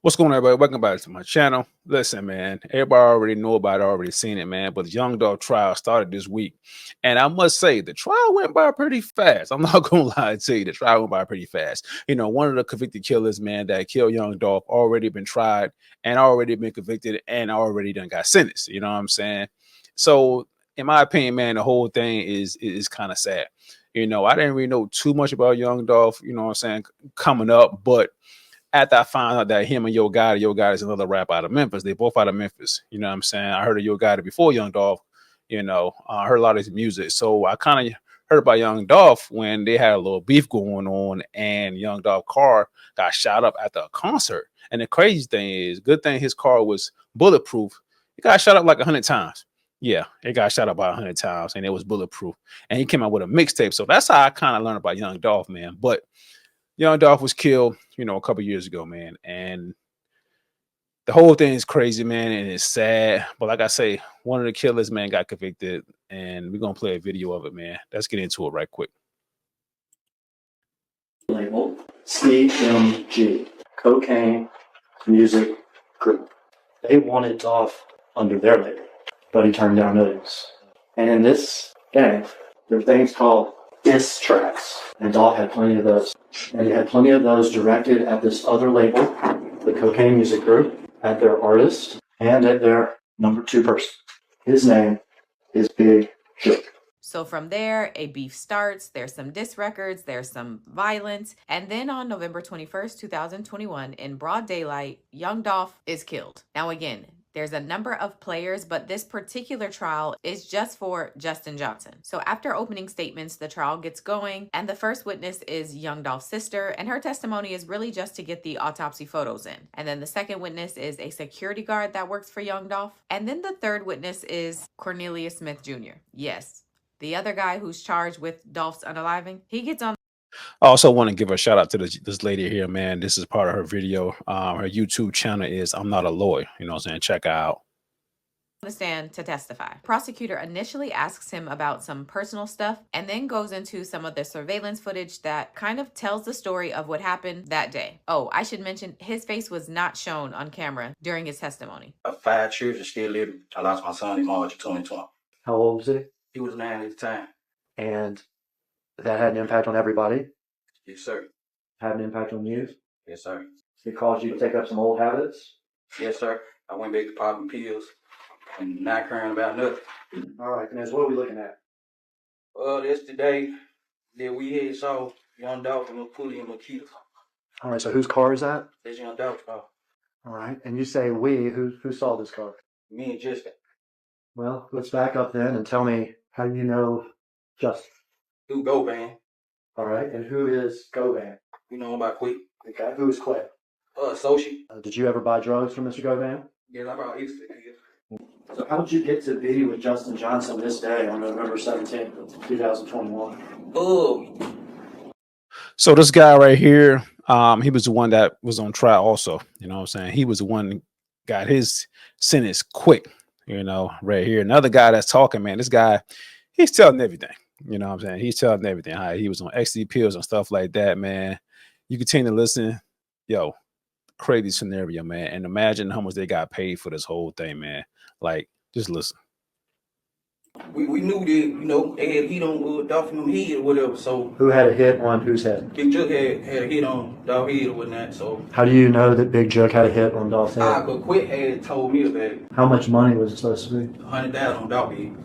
What's going on, everybody? Welcome back to my channel. Listen, man, everybody already know about it, already seen it, man. But the Young Dolph trial started this week. And I must say, the trial went by pretty fast. I'm not going to lie to you. The trial went by pretty fast. You know, one of the convicted killers, man, that killed Young Dolph already been tried and already been convicted and already done got sentenced. You know what I'm saying? So, in my opinion, man, the whole thing is kind of sad. You know, I didn't really know too much about Young Dolph, you know what I'm saying, coming up, but after I found out that him and Yo Gotti is another rapper out of Memphis. They both out of Memphis. You know what I'm saying? I heard of Yo Gotti before Young Dolph. You know, I heard a lot of his music. So I kind of heard about Young Dolph when they had a little beef going on and Young Dolph car got shot up at the concert. And the crazy thing is, good thing his car was bulletproof. It got shot up like 100 times. Yeah, it got shot up by 100 times and it was bulletproof. And he came out with a mixtape. So that's how I kind of learned about Young Dolph, man. But Young Dolph was killed, you know, a couple years ago, man. And the whole thing is crazy, man, and it's sad. But like I say, one of the killers, man, got convicted, and we're gonna play a video of it, man. Let's get into it right quick. Label CMG, Cocaine Music Group. They wanted Dolph under their label, but he turned down millions. And in this gang, there are things called diss tracks, and Dolph had plenty of those. And he had plenty of those directed at this other label, the Cocaine Music Group, at their artist, and at their number 2 person. His name is Big Jook. So from there, a beef starts. There's some diss records, there's some violence. And then on November 21st, 2021, in broad daylight, Young Dolph is killed. Now again, there's a number of players, but this particular trial is just for Justin Johnson. So after opening statements, the trial gets going, and the first witness is Young Dolph's sister, and her testimony is really just to get the autopsy photos in. And then the second witness is a security guard that works for Young Dolph. And then the third witness is Cornelius Smith Jr. Yes, the other guy who's charged with Dolph's unaliving. He gets on. I also want to give a shout out to this lady here, man. This is part of her video. Her YouTube channel is I'm Not a Lawyer. You know what I'm saying? Check her out. The stand to testify. Prosecutor initially asks him about some personal stuff and then goes into some of the surveillance footage that kind of tells the story of what happened that day. Oh, I should mention his face was not shown on camera during his testimony. 5 children still living. I lost my son in March of 2020. How old was he? He was 9 at the time. And that had an impact on everybody? Yes, sir. Had an impact on you? Yes, sir. It caused you to take up some old habits? Yes, sir. I went back to popping pills and not caring about nothing. All right, Knez, what are we looking at? That's the day that we had saw Young Dolph and Pully and Makita. All right, so whose car is that? That's Young Dolph's car. All right, and you say we, who saw this car? Me and Jessica. Well, let's back up then and tell me how you know Justin. Who go, man? All right, and who is Govan? You know about Quick. Okay, who is Clay? Associate. Did you ever buy drugs from Mr. Govan? Yeah, I brought Easter. So how did you get to be with Justin Johnson this day on November 17th, 2021? So this guy right here, he was the one that was on trial also. You know what I'm saying? He was the one that got his sentence quick, you know, right here. Another guy that's talking, man, this guy, he's telling everything. You know what I'm saying? He's telling everything. How he was on XD pills and stuff like that, man. You continue to listen. Yo, crazy scenario, man. And imagine how much they got paid for this whole thing, man. Like, just listen. We knew that, you know, they had heat on Dolph and them head or whatever, so. Who had a hit on whose head? Big Jook had a hit on Dolph head or whatnot, so. How do you know that Big Jook had a hit on Dolph's head? But Quick had told me about it. How much money was it supposed to be? $100,000 on Dolph head.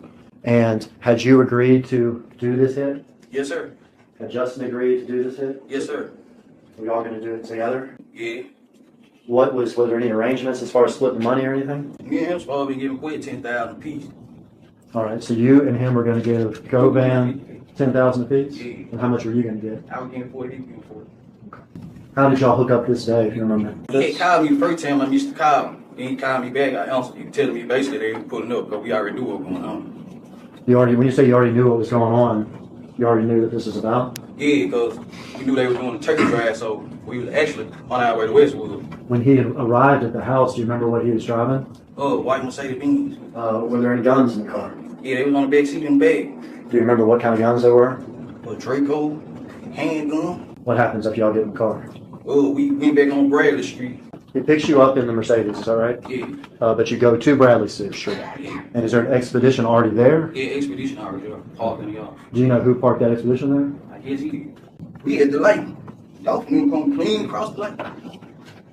And had you agreed to do this hit? Yes, sir. Had Justin agreed to do this hit? Yes, sir. Were y'all going to do it together? Yeah. Was there any arrangements as far as splitting the money or anything? Me and him supposed to be giving Quick $10,000 apiece. All right, so you and him were going to give Govan $10,000 apiece? Yeah. And how much were you going to get? I was getting 40, he was getting 40. How did y'all hook up this day, if you remember? He called me the first time I used to call him. Then he called me back. I answered. He telling me basically they were pulling up because we already knew what was going on. When you say you already knew what was going on, you already knew that this was about? Yeah, because we knew they were doing the turkey drive, so we was actually on our way to Westwood. When he arrived at the house, do you remember what he was driving? White Mercedes Benz. Were there any guns in the car? Yeah, they was on the back seat in the bag. Do you remember what kind of guns they were? A Draco, handgun. What happens if y'all get in the car? We went back on Bradley Street. He picks you up in the Mercedes, is that right? Yeah. But you go to Bradley Street. Yeah. And is there an Expedition already there? Yeah, Expedition already there. Parked in the yard. Do you know who parked that Expedition there? I guess he did. We at the light. Dolph come clean across the light.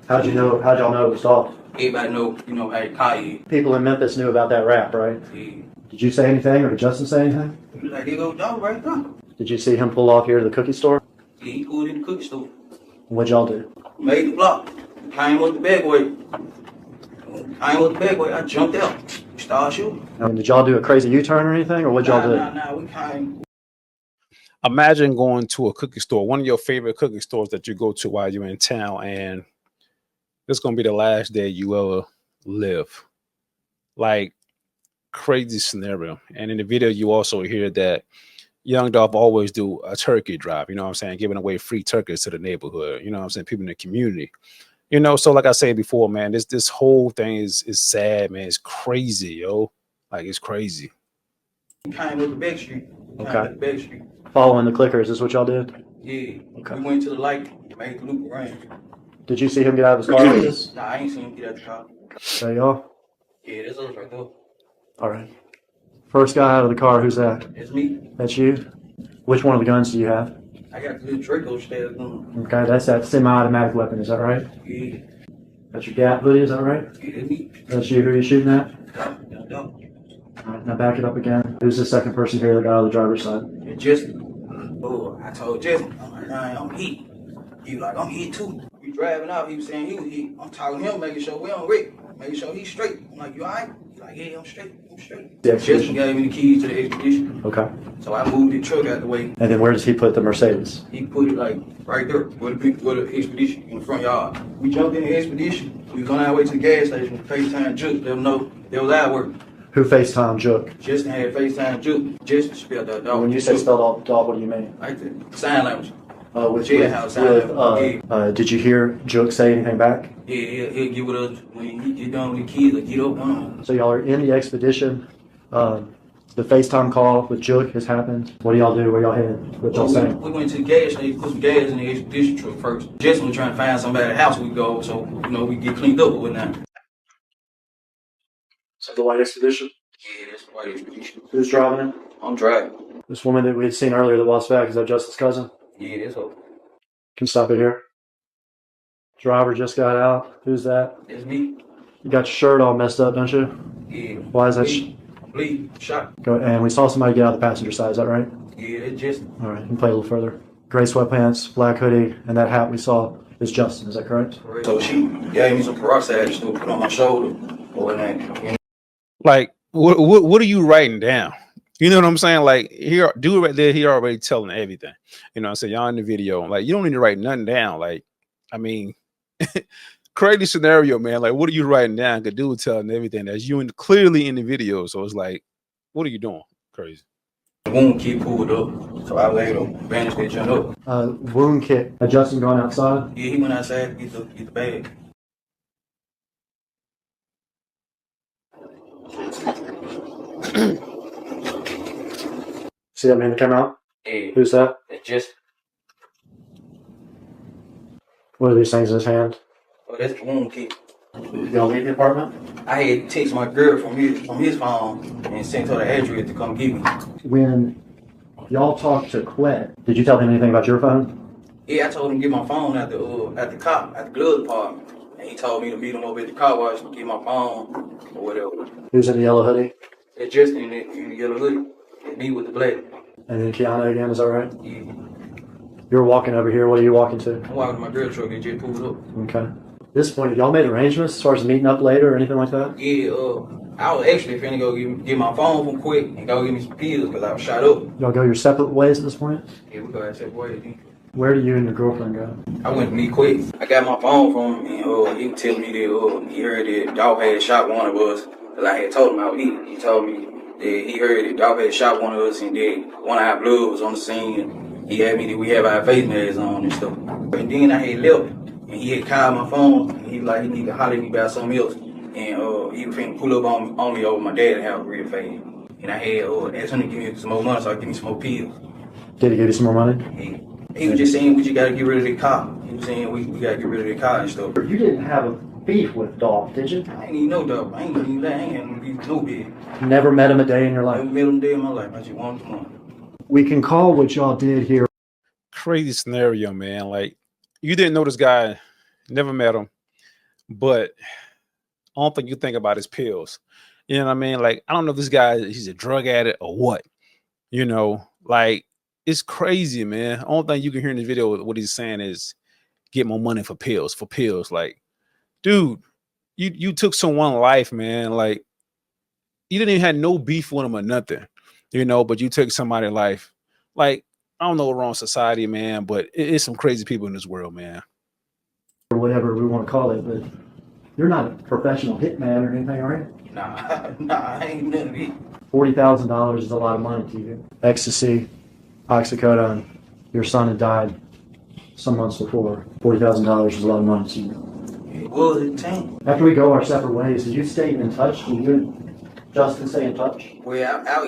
How'd y'all know it was Dolph? Everybody know, hey, Kai. People in Memphis knew about that rap, right? Yeah. Did you say anything, or did Justin say anything? He was like, there go Dolph right now. Did you see him pull off here to the cookie store? Yeah, he pulled in the cookie store. What'd y'all do? Made the block. Came with the bagway. I jumped out. Started shooting. I mean, did y'all do a crazy U-turn or anything, or what'd y'all do? Nah, we came. Imagine going to a cookie store, one of your favorite cookie stores that you go to while you're in town, and this is gonna be the last day you ever live. Like, crazy scenario. And in the video, you also hear that Young Dolph always do a turkey drive, you know what I'm saying, giving away free turkeys to the neighborhood, you know what I'm saying, people in the community. You know, so like I said before, man, this whole thing is sad, man. It's crazy, yo. Like, it's crazy. Came with the back street. Okay. Following the clickers is what y'all did? Yeah. Okay. We went to the light, made the loop around. Did you see him get out of his car like this? Nah, I ain't seen him get out the car. There y'all? Yeah, that's us right there. All right. First guy out of the car, who's that? It's me. That's you? Which one of the guns do you have? I got the little Draco style gun. Okay, that's that semi-automatic weapon, is that right? Yeah. That's your Gap hoodie, is that right? Yeah, that's me. That's you, who are you shooting at? Yeah. All right, now back it up again. Who's the second person here that got out of the driver's side? And Justin. Oh, I told Justin, I'm like, nah, I'm hit. He was like, I'm hit too. We driving out, he was saying he was hit. I'm talking to him, making sure we on Rick, making sure he's straight. I'm like, you all right? He's like, yeah, I'm straight. Justin gave me the keys to the Expedition. Okay. So I moved the truck out the way. And then where does he put the Mercedes? He put it like right there, where the Expedition in the front yard. We jumped in the Expedition. We was on our way to the gas station. FaceTime Juke, let them know that was our work. Who FaceTime Jook? Justin had FaceTime Juke. Justin spelled that dog. When you say spelled out dog, what do you mean? Like the sign language. Did you hear Jook say anything back? Yeah, he'll get with us when he get done with the kids or get up on them. So y'all are in the Expedition. The FaceTime call with Jook has happened. What do y'all do? Where y'all headed? What y'all saying? We went to the gas station, put some gas in the Expedition truck first. Justin was trying to find somebody at the house we go, so we get cleaned up with that. So the white Expedition? Yeah, that's the white Expedition. Who's driving it? I'm driving. This woman that we had seen earlier that was back, is that Justin's cousin? Yeah, that's her. Can stop it here. Driver just got out. Who's that? That's me. You got your shirt all messed up, don't you? Yeah. Why is that? Bleed. Shot. And we saw somebody get out of the passenger side, is that right? Yeah, it's Justin. All right, you can play a little further. Gray sweatpants, black hoodie, and that hat we saw is Justin, is that correct? So she gave me some peroxide to put on my shoulder. Like, what are you writing down? You know what I'm saying? Like, here, dude right there, he already telling everything. You know what I'm saying? Y'all in the video. Like, you don't need to write nothing down. Like, I mean, crazy scenario, man. Like, what are you writing down? Because dude telling everything that's you clearly in the video. So it's like, what are you doing? Crazy. The wound kit pulled up. So I laid him, bandaged that jump up. Wound kit. Justin going outside? Yeah, he went outside to get the bag. See that man that came out? Yeah. Who's that? It's just. What are these things in his hand? Oh, that's the wound kit. Y'all leave the apartment? I had text my girl from his phone and sent her the address to come get me. When y'all talked to Quet, did you tell him anything about your phone? Yeah, I told him to get my phone at the glove department. And he told me to meet him over at the car wash and get my phone or whatever. Who's in the yellow hoodie? It's just in the yellow hoodie. And me with the black. And then Kiana again, is that right? Yeah. You're walking over here. What are you walking to? I'm walking to my girl truck and just pulled up. Okay. At this point, have y'all made arrangements as far as meeting up later or anything like that? Yeah, I was actually finna go get my phone from Quick and go get me some pills because I was shot up. Y'all go your separate ways at this point? Yeah, we go our separate ways. Where do you and your girlfriend go? I went to meet Quick. I got my phone from him and he was telling me that he heard that Dolph had shot one of us. Because I had told him I was hit. He told me that he heard that Dolph had shot one of us and that one of our blood was on the scene. And he had me that we have our face masks on and stuff. And then I had left. And he had called my phone, and he like he needed to holler at me about something else. And he was finna pull up on me over my dad's house real fast. And I had asked him to give me some more money so I could give me some more pills. Did he give you some more money? He was just saying we just gotta get rid of the car. He was saying we gotta get rid of the car and stuff. You didn't have beef with Dolph, did you? I ain't even know Dolph. I ain't had no beef, no beef. Never met him a day in your life? Never met him a day in my life. I just wanted the money. We can call what y'all did here. Crazy scenario, man. Like, you didn't know this guy, never met him, but only thing you think about is pills. You know what I mean? Like, I don't know if this guy, he's a drug addict or what. You know, like, it's crazy, man. Only thing you can hear in the video, what he's saying is, get more money for pills, Like, dude, you took someone's life, man. Like, you didn't even have no beef with him or nothing, you know, but you took somebody's life. Like, I don't know what's wrong with society, man, but it's some crazy people in this world, man. Or whatever we want to call it, but you're not a professional hitman or anything, are you? Nah, I ain't none of it. $40,000 is a lot of money to you. Ecstasy, oxycodone, your son had died some months before. $40,000 is a lot of money to you. It was at the time. After we go our separate ways, did you stay in touch? Did you and Justin stay in touch? Well, I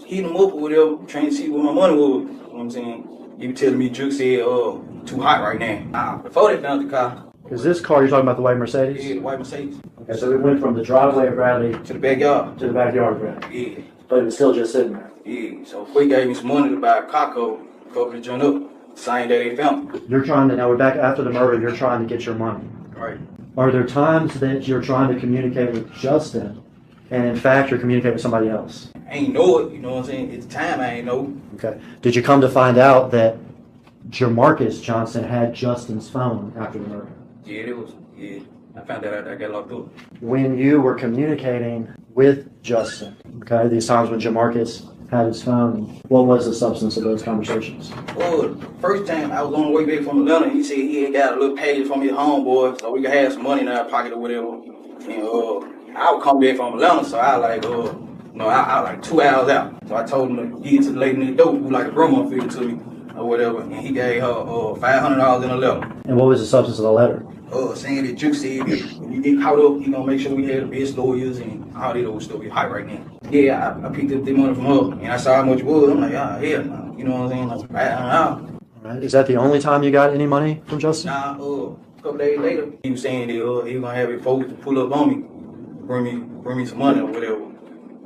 hit him up or whatever, trying to see what my money was. You know what I'm saying? He was telling me Juke said, too hot right now. Before they found the car. Is this car you're talking about, the white Mercedes? Yeah, the white Mercedes. Okay, so it went from the driveway of Bradley To the backyard. to the backyard of Bradley. Yeah. But it was still just sitting there. Yeah. So he gave me some money to buy a car cover to join up. Same day they found him. You're trying to, now we're back after the murder, you're trying to get your money. Right. Are there times that you're trying to communicate with Justin and in fact you're communicating with somebody else? I ain't know it, you know what I'm saying? At the time, I ain't know. Okay. Did you come to find out that Jamarcus Johnson had Justin's phone after the murder? Yeah, it was. Yeah. I found that out. I got locked up. When you were communicating with Justin, okay, these times when Jamarcus had his phone, what was the substance of those conversations? Well, the first time I was on the way back from Atlanta, he said he had got a little package from his homeboy, so we could have some money in our pocket or whatever. And I would come back from Atlanta, so I like, I like 2 hours out. So I told him to give it to the lady in the door who like a grandma figure to me or whatever, and he gave her $500 in a letter. And what was the substance of the letter? Saying that Juke said when you get caught up, he gonna make sure we had the best lawyers and all that old stuff. We hot right now. Yeah, I picked up the money from her, and I saw how much it was. I'm like, hell no. You know what I'm saying? Like, $500. All right. Is that the only time you got any money from Justin? Nah, a couple days later, he was saying that he was gonna have his folks to pull up on me, bring me some money or whatever,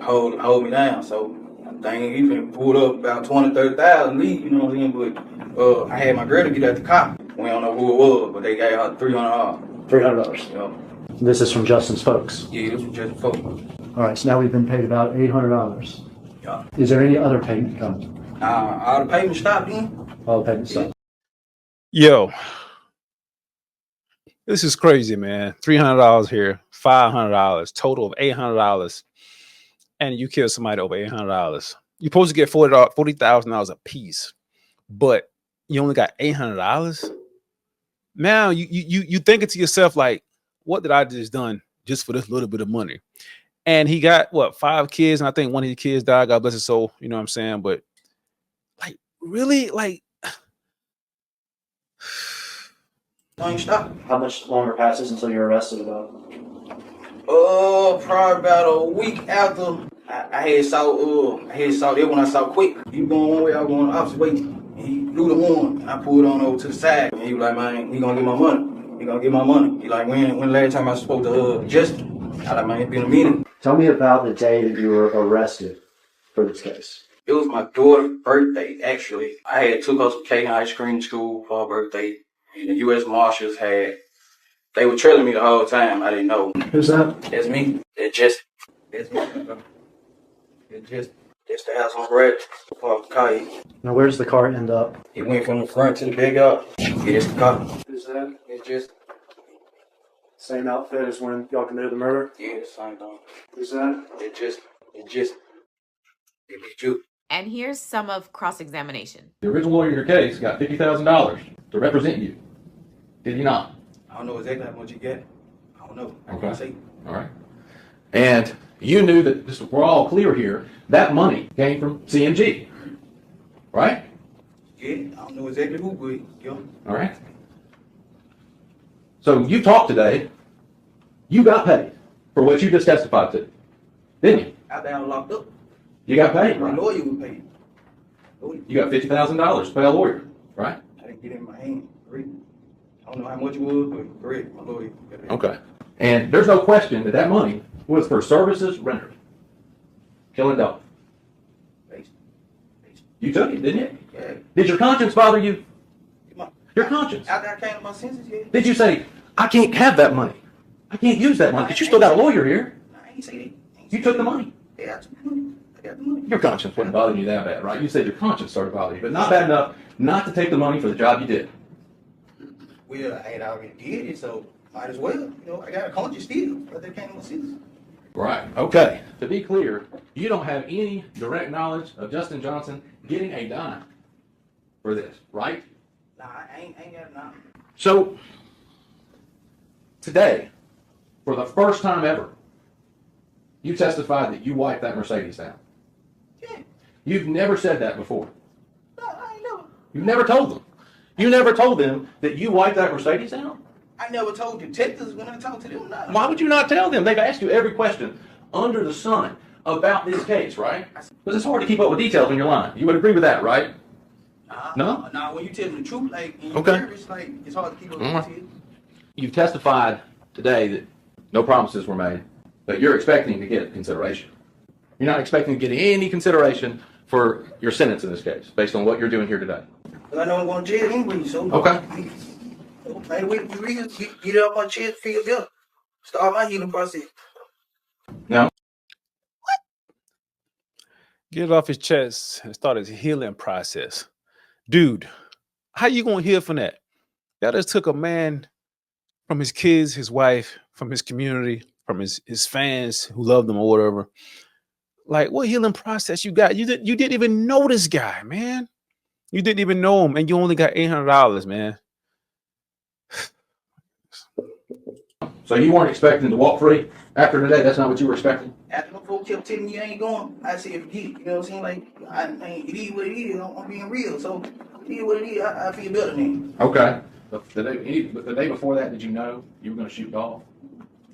hold me down. So I think he finna pull up about 20, 30,000 leave. You know what I'm saying? But I had my girl to get out the car. We don't know who it was, but they gave her $300. $300. Yeah. This is from Justin's folks. Yeah, this was just a folks. All right, so now we've been paid about $800. Yeah. Is there any other payment coming? All the payments stopped then. All the payments stopped. Yo, this is crazy, man. $300 here, $500, total of $800, and you kill somebody over $800. You're supposed to get $40,000 a piece, but you only got $800. Now you thinking to yourself like, what did I just done just for this little bit of money? And he got what, 5 kids, and I think one of his kids died. God bless his soul. You know what I'm saying? But like, really, like. Don't stop. How much longer passes until you're arrested about? Probably about a week after I had saw that when I saw Quick. He was going one way, I was going the opposite way. And he blew the horn, and I pulled on over to the side. And he was like, man, he gonna get my money. He gonna get my money. He like, when last time I spoke to Justin? I like, man, it's been a minute. Tell me about the day that you were arrested for this case. It was my daughter's birthday, actually. I had took her some cake and ice cream to school for her birthday. And the U.S. Marshals they were trailing me the whole time. I didn't know. Who's that? That's me. That's me. That's the house on red. Now, where does the car end up? It went from the front to the big up. Yeah, that's the car. Who's that? It's just, Same outfit as when y'all committed the murder? yeah, the same thing. Who's that? It be you. And here's some of cross-examination. The original lawyer in your case got $50,000 to represent you. Did he not? I don't know exactly how much you get. I don't know. I can't say. All right. And you knew that, just we're all clear here, that money came from CMG, right? Yeah, I don't know exactly who, but yeah. All right. So you talked today. You got paid for what you just testified to, didn't you? After I was locked up, You got paid, my right? lawyer was paid. You got $50,000 to pay a lawyer, right? I didn't get it in my hand. I I don't know how much it was, but correct, my lawyer. Okay. And there's no question that that money was for services rendered. Killing Dolph. You took it, didn't you? Yeah. Did your conscience bother you? Your conscience. After I came to my senses, yeah. Did you say, I can't have that money? I can't use that money because you still got a lawyer here. No, I ain't say that. You took the money. Yeah, I took the money. I got the money. Your conscience wouldn't bother you that bad, right? You said your conscience started bothering you, but not bad enough not to take the money for the job you did. Well, I had already did it, so might as well. You know, I got a conscience still, but they came to my senses. Right. Okay. To be clear, you don't have any direct knowledge of Justin Johnson getting a dime for this, right? Nah, I ain't got it now. So, today, for the first time ever, you testified that you wiped that Mercedes down. Yeah. You've never said that before. No, I ain't never. You've never told them. You never told them that you wiped that Mercedes down? I never told detectives when I talked to them. No. Why would you not tell them? They've asked you every question under the sun about this case, right? Because it's hard to keep up with details when you're lying. You would agree with that, right? No? Nah, when you tell them the truth, like, and Okay. you're nervous, like, it's hard to keep up with details. You've testified today that no promises were made, but you're expecting to get consideration. You're not expecting to get any consideration for your sentence in this case, based on what you're doing here today. But I know I'm going to jail anyway, so. Okay. Man, we real, get it off my chest, feel better. Start my healing process. No? Get it off his chest and start his healing process. Dude, how you gonna heal from that? That just took a man from his kids, his wife, from his community, from his fans who loved him or whatever. Like, what healing process you got? You didn't even know this guy, man. You didn't even know him, and you only got $800, man. So you weren't expecting to walk free after today? That's not what you were expecting? After my folks kept telling me you ain't going, I said forget it. You know what I'm saying? Like, it is what it is. I'm being real. So, it is what it is. I feel better then. Okay. But the day before that, did you know you were going to shoot Dolph?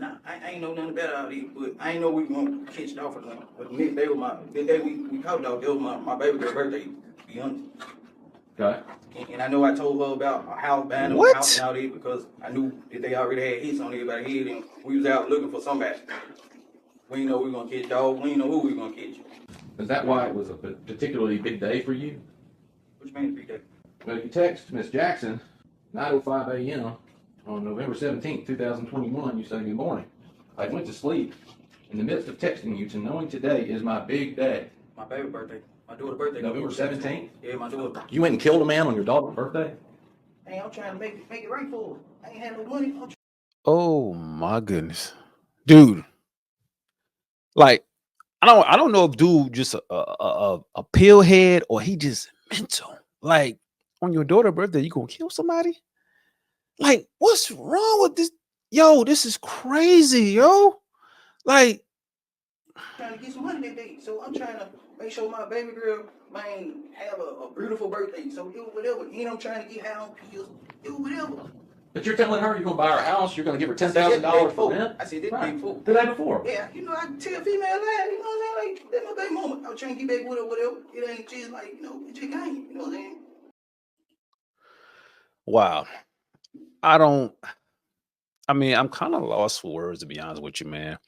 Nah, I ain't know nothing about all this, but I ain't know we were going to catch Dolph or nothing. But the next day was the day we caught Dolph, that was my baby girl's birthday, to be honest. Okay. And I know I told her about a house, buying a house and all that, because I knew that they already had hits on everybody's head, and we was out looking for somebody. We didn't know we were going to catch Dolph. We didn't know who we were going to catch. Is that why it was a particularly big day for you? Which means big day. Well, you text Miss Jackson, 9:05 a.m. on November 17th, 2021. You say, good morning. I went to sleep in the midst of texting you to knowing today is my big day. My baby birthday. My daughter's birthday. November 17th? Yeah, my daughter. You went and killed a man on your daughter's birthday? Hey, I'm trying to make it right for her. I ain't had no money. Oh my goodness, dude. Like, I don't know if dude just a pill head or he just mental. Like, on your daughter's birthday, you gonna kill somebody? Like, what's wrong with this? Yo, this is crazy, yo. Like, Trying to get some money that day, so I'm trying to make sure my baby girl man have a beautiful birthday. So do whatever. And I'm trying to get high on pills. Do whatever. But you're telling her you're going to buy her a house, you're going to give her $10,000 for rent? I said that day before. The day before? Yeah, you know, I can tell female lie, you know what I'm saying? Like, that's my baby mama. I was trying to get back with her, whatever. It ain't just like, you know, it just ain't, you know what I'm saying? wow. I'm kind of lost for words, to be honest with you, man.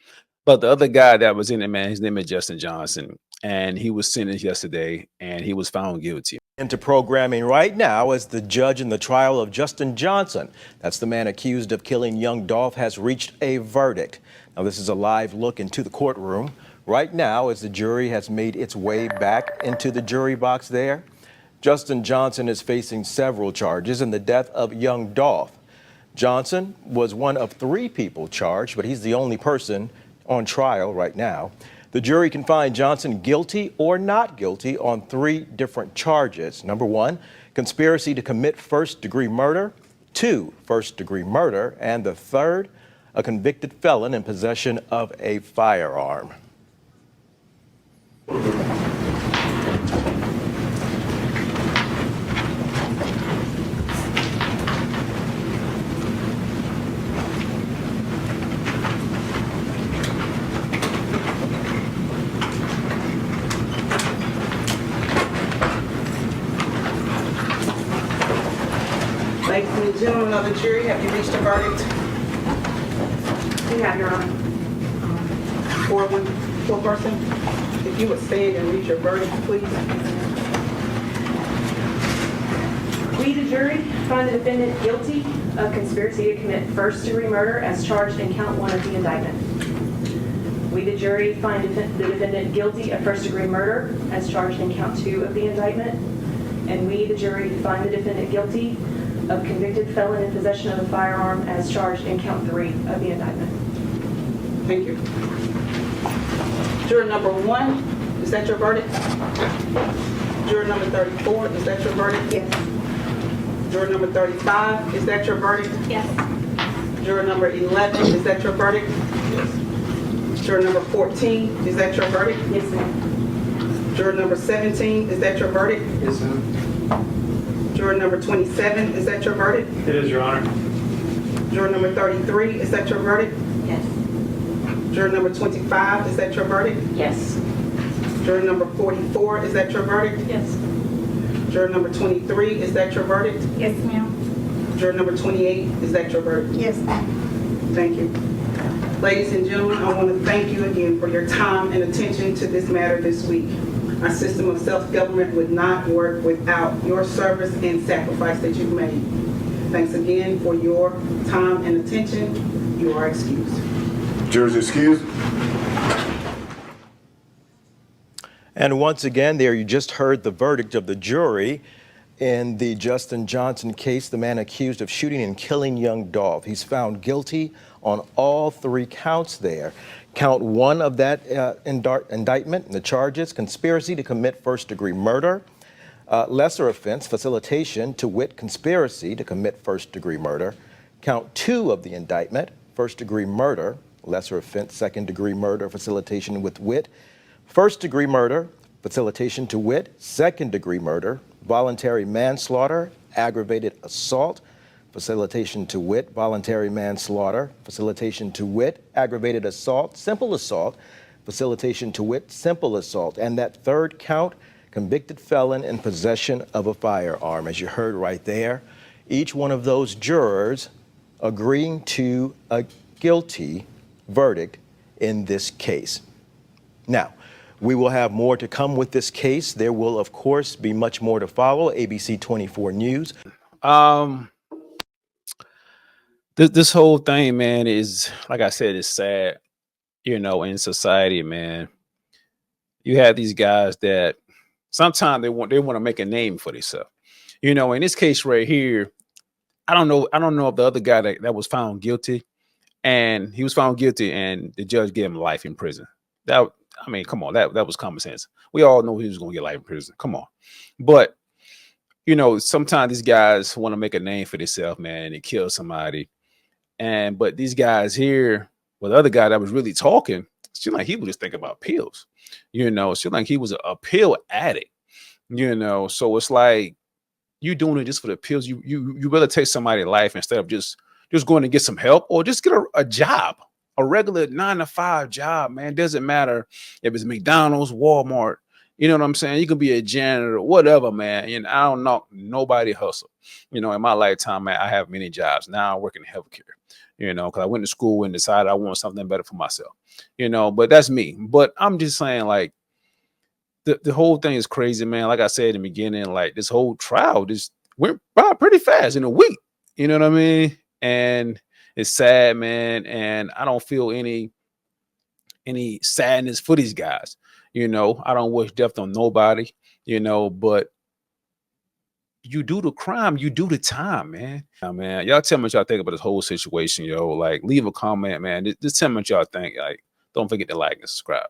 But the other guy that was in it, man, his name is Justin Johnson, and he was sentenced yesterday, and he was found guilty. Into programming right now as the judge in the trial of Justin Johnson. That's the man accused of killing young Dolph has reached a verdict. Now, this is a live look into the courtroom right now as the jury has made its way back into the jury box there. Justin Johnson is facing several charges in the death of young Dolph. Johnson was one of 3 people charged, but he's the only person on trial right now. The jury can find Johnson guilty or not guilty on 3 different charges. Number 1, conspiracy to commit first-degree murder. 2, first-degree murder. And the 3rd, a convicted felon in possession of a firearm. Ladies and gentlemen, of the jury, have you reached a verdict? We have, Your Honor. Four person? If you would stand and read your verdict, please. We, the jury, find the defendant guilty of conspiracy to commit first-degree murder as charged in count 1 of the indictment. We, the jury, find the defendant guilty of first-degree murder as charged in count 2 of the indictment. And we, the jury, find the defendant guilty of convicted felon in possession of a firearm as charged in count 3 of the indictment. Thank you. Juror number 1, is that your verdict? Juror number 34, is that your verdict? Yes. Juror number 35, is that your verdict? Yes. Juror number 11, is that your verdict? Yes. Juror number 14, is that your verdict? Yes, ma'am. Juror number 17, is that your verdict? Yes, ma'am. Juror number 27, is that your verdict? It is, Your Honor. Juror number 33, is that your verdict? Yes. Juror number 25, is that your verdict? Yes. Juror number 44, is that your verdict? Yes. Juror number 23, is that your verdict? Yes, ma'am. Juror number 28, is that your verdict? Yes, ma'am. Thank you. Ladies and gentlemen, I want to thank you again for your time and attention to this matter this week. Our system of self-government would not work without your service and sacrifice that you've made. Thanks again for your time and attention. You are excused. Jurors excused. And once again, there you just heard the verdict of the jury in the Justin Johnson case, the man accused of shooting and killing young Dolph. He's found guilty on all 3 counts there. Count 1 of that indictment and the charges: conspiracy to commit first-degree murder, lesser offense, facilitation, to wit, conspiracy to commit first-degree murder. Count 2 of the indictment, first-degree murder, lesser offense, second-degree murder, facilitation with wit, first-degree murder, facilitation to wit, second-degree murder, voluntary manslaughter, aggravated assault, facilitation to wit, voluntary manslaughter, facilitation to wit, aggravated assault, simple assault, facilitation to wit, simple assault, and that 3rd count, convicted felon in possession of a firearm. As you heard right there, each one of those jurors agreeing to a guilty verdict in this case. Now, we will have more to come with this case. There will, of course, be much more to follow. ABC 24 News. This whole thing, man, is, like I said, it's sad, in society, man. You have these guys that sometimes they want to make a name for themselves. In this case right here, I don't know if the other guy that was found guilty, and he was found guilty and the judge gave him life in prison. Come on, that was common sense. We all know he was going to get life in prison. Come on. But, sometimes these guys want to make a name for themselves, man, and kill somebody. But these guys here, well, the other guy that was really talking, seemed like he was just thinking about pills, seemed like he was a pill addict, so it's like, you doing it just for the pills. You better take somebody's life instead of just going to get some help, or just get a job, a regular 9-to-5 job, man. Doesn't matter if it's McDonald's, Walmart, you know what I'm saying? You can be a janitor, whatever, man. I don't know nobody hustle. In my lifetime, man, I have many jobs. Now I work in healthcare, because I went to school and decided I want something better for myself, but that's me. But I'm just saying, like, the whole thing is crazy, man. Like I said in the beginning, like, this whole trial just went by pretty fast in a week. You know what I mean? And it's sad, man. And I don't feel any sadness for these guys. I don't wish death on nobody, but you do the crime, you do the time, man. Now, man, y'all tell me what y'all think about this whole situation, yo. Like, leave a comment, man. Just tell me what y'all think. Like, don't forget to like and subscribe.